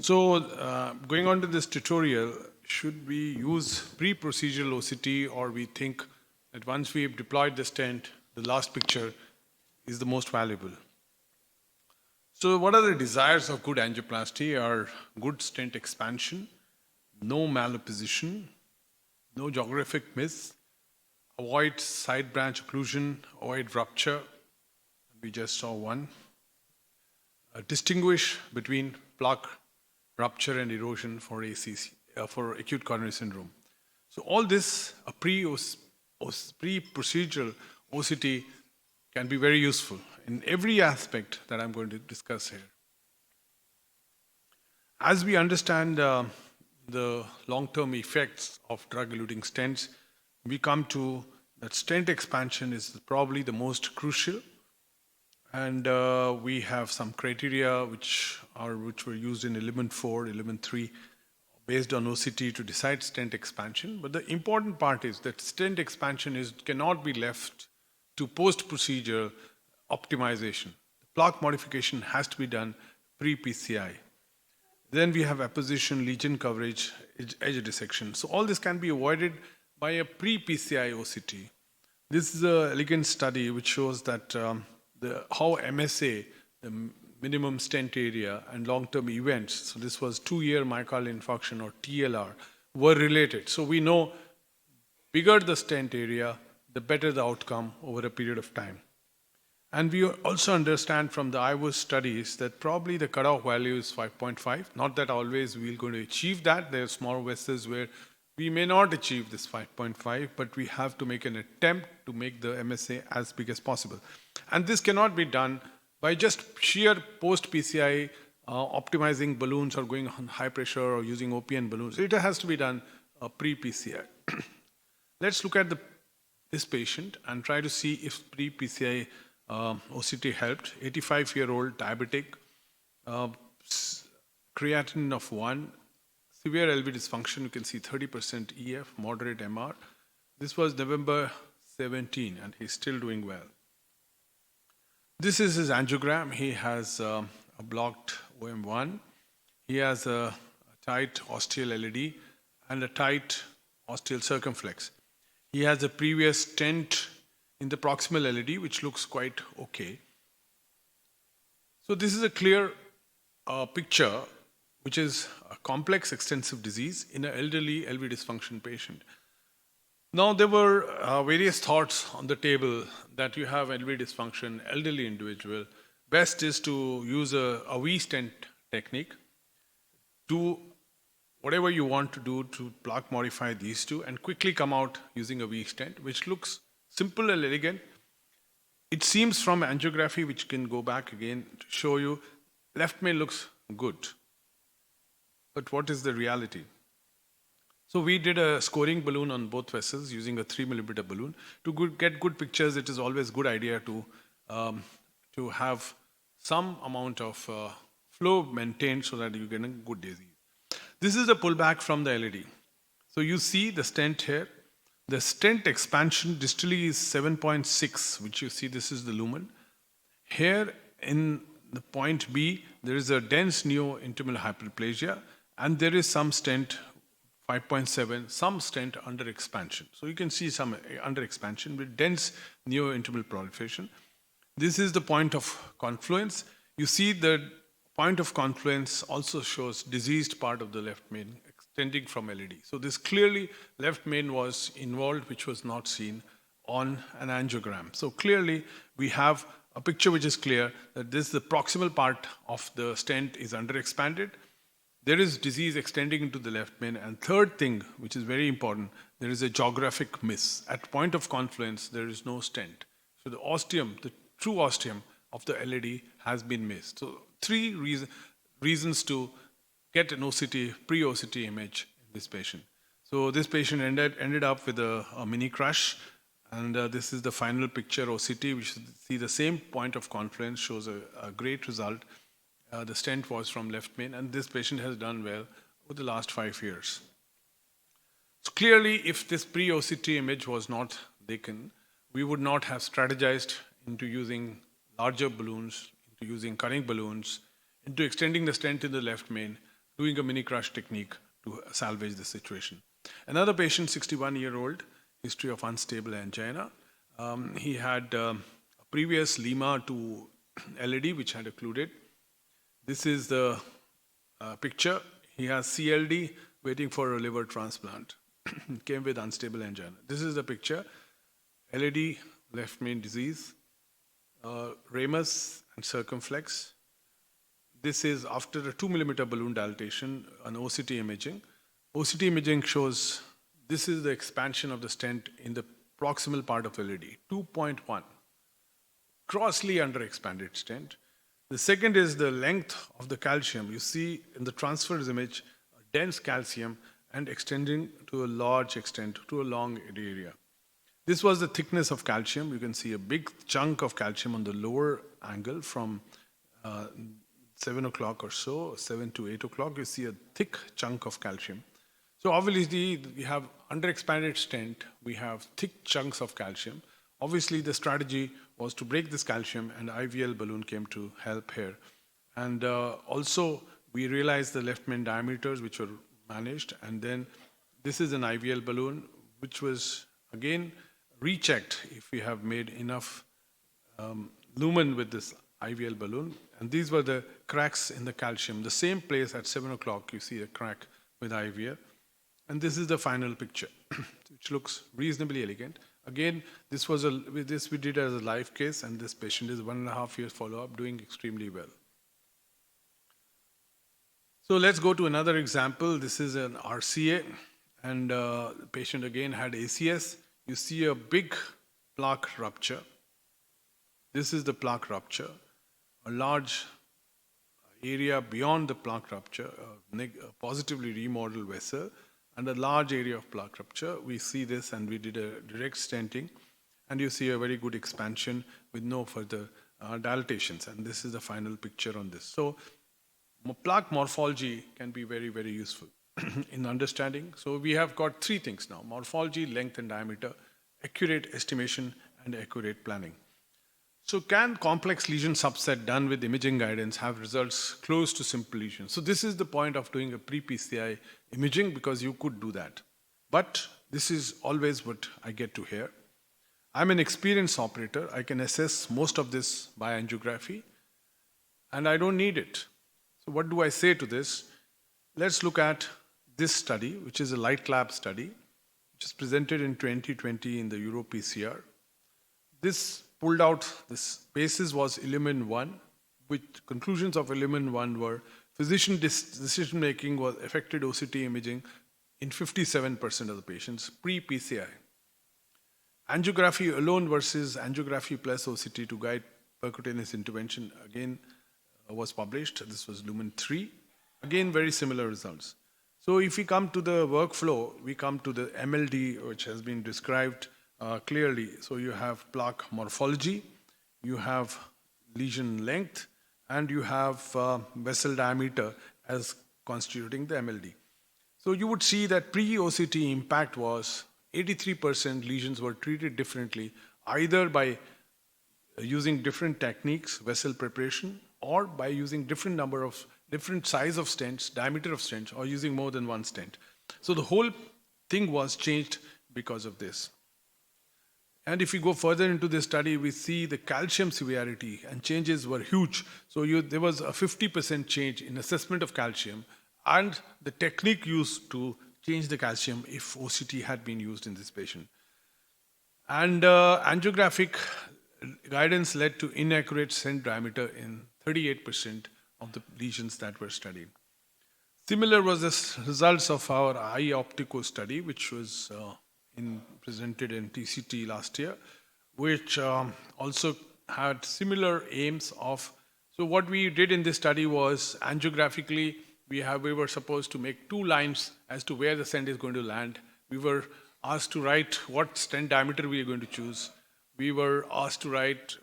Going on to this tutorial, should we use pre-procedural OCT, or we think that once we've deployed the stent, the last picture is the most valuable? So what are the desires of good angioplasty? Are good stent expansion, no malposition, no geographic miss, avoid side branch occlusion, avoid rupture. We just saw one. Distinguish between plaque rupture and erosion for ACC, for acute coronary syndrome. So all this, a pre-procedural OCT can be very useful in every aspect that I'm going to discuss here. As we understand the long-term effects of drug-eluting stents, we come to that stent expansion is probably the most crucial. And we have some criteria which were used in Element 4, Element 3, based on OCT to decide stent expansion. But the important part is that stent expansion cannot be left to post-procedure optimization. Plaque modification has to be done pre-PCI. Then we have apposition, lesion coverage, edge dissection. So all this can be avoided by a pre-PCI OCT. This is an elegant study which shows that how MSA, the minimum stent area, and long-term events, so this was 2-year myocardial infarction or TLR, were related. So we know bigger the stent area, the better the outcome over a period of time. And we also understand from the IVOS studies that probably the cutoff value is 5.5. Not that always we're going to achieve that. There are small vessels where we may not achieve this 5.5, but we have to make an attempt to make the MSA as big as possible. And this cannot be done by just sheer post-PCI optimizing balloons or going on high pressure or using OPN balloons. It has to be done pre-PCI. Let's look at this patient and try to see if pre-PCI OCT helped. 85-year-old diabetic, creatinine of 1, severe LV dysfunction. You can see 30% EF, moderate MR. This was November 17, and he's still doing well. This is his angiogram. He has a blocked OM1. He has a tight ostial LAD and a tight ostial circumflex. He has a previous stent in the proximal LAD, which looks quite okay. So this is a clear picture, which is a complex extensive disease in an elderly LV dysfunction patient. Now, there were various thoughts on the table that you have LV dysfunction, elderly individual. Best is to use a V-stent technique. Do whatever you want to do to plaque modify these two and quickly come out using a V-stent, which looks simple and elegant. It seems from angiography, which can go back again to show you, left main looks good. But what is the reality? So we did a scoring balloon on both vessels using a 3mm balloon. To get good pictures, it is always a good idea to have some amount of flow maintained so that you get a good disease. This is a pullback from the LAD. So you see the stent here. The stent expansion distally is 7.6, which you see this is the lumen. Here in the point B, there is a dense neo-intimal hyperplasia, and there is some stent 5.7, some stent under expansion. So you can see some under expansion with dense neo-intimal proliferation. This is the point of confluence. You see the point of confluence also shows diseased part of the left main extending from LAD. So this clearly left main was involved, which was not seen on an angiogram. So clearly we have a picture which is clear that this the proximal part of the stent is under expanded. There is disease extending into the left main. And third thing, which is very important, there is a geographic miss. At point of confluence, there is no stent. So the ostium, the true ostium of the LAD has been missed. So 3 reasons to get an OCT, pre-OCT image in this patient. So this patient ended up with a mini crush. And this is the final picture OCT, which you see the same point of confluence, shows a great result. The stent was from left main, and this patient has done well over the last 5 years. So clearly, if this pre-OCT image was not taken, we would not have strategized into using larger balloons, into using cutting balloons, into extending the stent in the left main. doing a mini crush technique to salvage the situation. Another patient, 61-year-old, history of unstable angina. He had a previous Lima to LAD, which had occluded. This is the picture. He has CLD waiting for a liver transplant. Came with unstable angina. This is the picture. LAD, left main disease, ramus and circumflex. This is after a 2 millimeter balloon dilatation, an OCT imaging. OCT imaging shows this is the expansion of the stent in the proximal part of LAD, 2.1, grossly under expanded stent. The second is the length of the calcium. You see in the transverse image, dense calcium and extending to a large extent, to a long area. This was the thickness of calcium. You can see a big chunk of calcium on the lower angle from 7 o'clock or so, 7 to 8 o'clock. You see a thick chunk of calcium. So obviously we have underexpanded stent, we have thick chunks of calcium. Obviously the strategy was to break this calcium, and IVL balloon came to help here. And also we realized the left main diameters which were managed, and then this is an IVL balloon which was again rechecked if we have made enough lumen with this IVL balloon. And these were the cracks in the calcium. The same place at 7 o'clock you see a crack with IVL. And this is the final picture, which looks reasonably elegant. Again, this we did as a live case, and this patient is 1.5 years follow-up, doing extremely well. So let's go to another example. This is an RCA, and the patient again had ACS. You see a big plaque rupture. This is the plaque rupture. A large area beyond the plaque rupture, a positively remodeled vessel, and a large area of plaque rupture. We see this, and we did a direct stenting, and you see a very good expansion with no further dilatations. And this is the final picture on this. So plaque morphology can be very, very useful in understanding. So we have got three things now: morphology, length and diameter, accurate estimation, and accurate planning. So can complex lesion subset done with imaging guidance have results close to simple lesions? So this is the point of doing a pre-PCI imaging, because you could do that. But this is always what I get to hear. I'm an experienced operator. I can assess most of this by angiography, and I don't need it. So what do I say to this? Let's look at this study, which is a light lab study, which is presented in 2020 in the Euro PCR. This pulled out, this basis was Element 1, which conclusions of Element 1 were physician decision making was affected OCT imaging in 57% of the patients pre-PCI. Angiography alone versus angiography plus OCT to guide percutaneous intervention again was published. This was Lumen 3. Again, very similar results. So if we come to the workflow, we come to the MLD, which has been described clearly. So you have plaque morphology, you have lesion length, and you have vessel diameter as constituting the MLD. So you would see that pre-OCT impact was 83% lesions were treated differently, either by using different techniques, vessel preparation, or by using different size of stents, diameter of stents, or using more than one stent. So the whole thing was changed because of this. And if we go further into this study, we see the calcium severity and changes were huge. So there was a 50% change in assessment of calcium, and the technique used to change the calcium if OCT had been used in this patient. And angiographic guidance led to inaccurate stent diameter in 38% of the lesions that were studied. Similar was the results of our Pci Oct study, which was presented in TCT last year, which also had similar aims of. So what we did in this study was angiographically, we were supposed to make two lines as to where the stent is going to land. We were asked to write what stent diameter we are going to choose. We were asked to write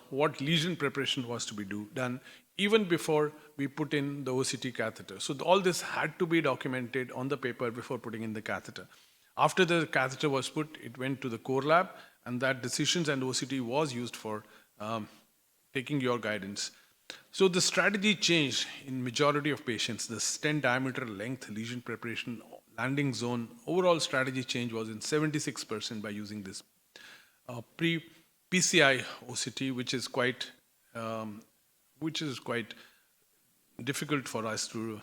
what lesion preparation was to be done even before we put in the OCT catheter. So all this had to be documented on the paper before putting in the catheter. After the catheter was put, it went to the core lab, and that decisions and OCT was used for taking your guidance. So the strategy changed in majority of patients. The stent diameter, length, lesion preparation, landing zone, overall strategy change was in 76% by using this pre-PCI OCT, which is quite difficult for us to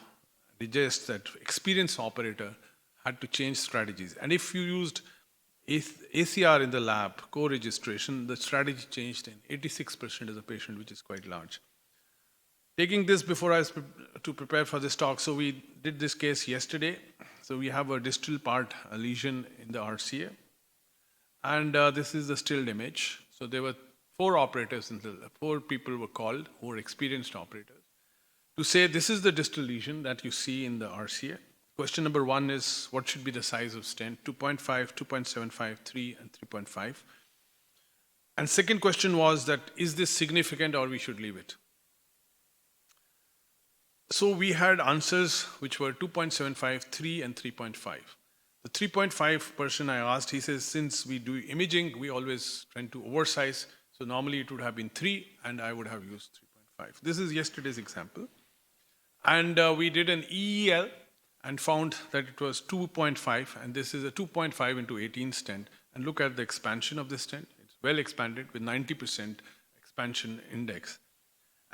digest. That experienced operator had to change strategies. And if you used ACR in the lab, co-registration, the strategy changed in 86% of the patient, which is quite large. Taking this before I was to prepare for this talk, so we did this case yesterday. So we have a distal part, a lesion in the RCA. And this is the stilled image. So there were four people were called who were experienced operators to say this is the distal lesion that you see in the RCA. Question number 1 is what should be the size of stent? 2.5, 2.75, 3, and 3.5. And second question was that is this significant or we should leave it? So we had answers which were 2.75, 3, and 3.5. The 3.5 person I asked, he says, since we do imaging, we always try to oversize. So normally it would have been 3, and I would have used 3.5. This is yesterday's example. And we did an EEL and found that it was 2.5, and this is a 2.5 into 18 stent. And look at the expansion of this stent. It's well expanded with 90% expansion index.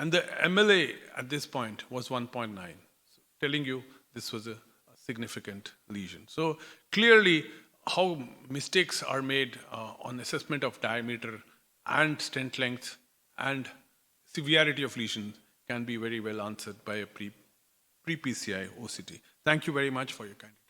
And the MLA at this point was 1.9, so telling you this was a significant lesion. So clearly how mistakes are made on assessment of diameter and stent length and severity of lesion can be very well answered by a pre-PCI OCT. Thank you very much for your kind attention.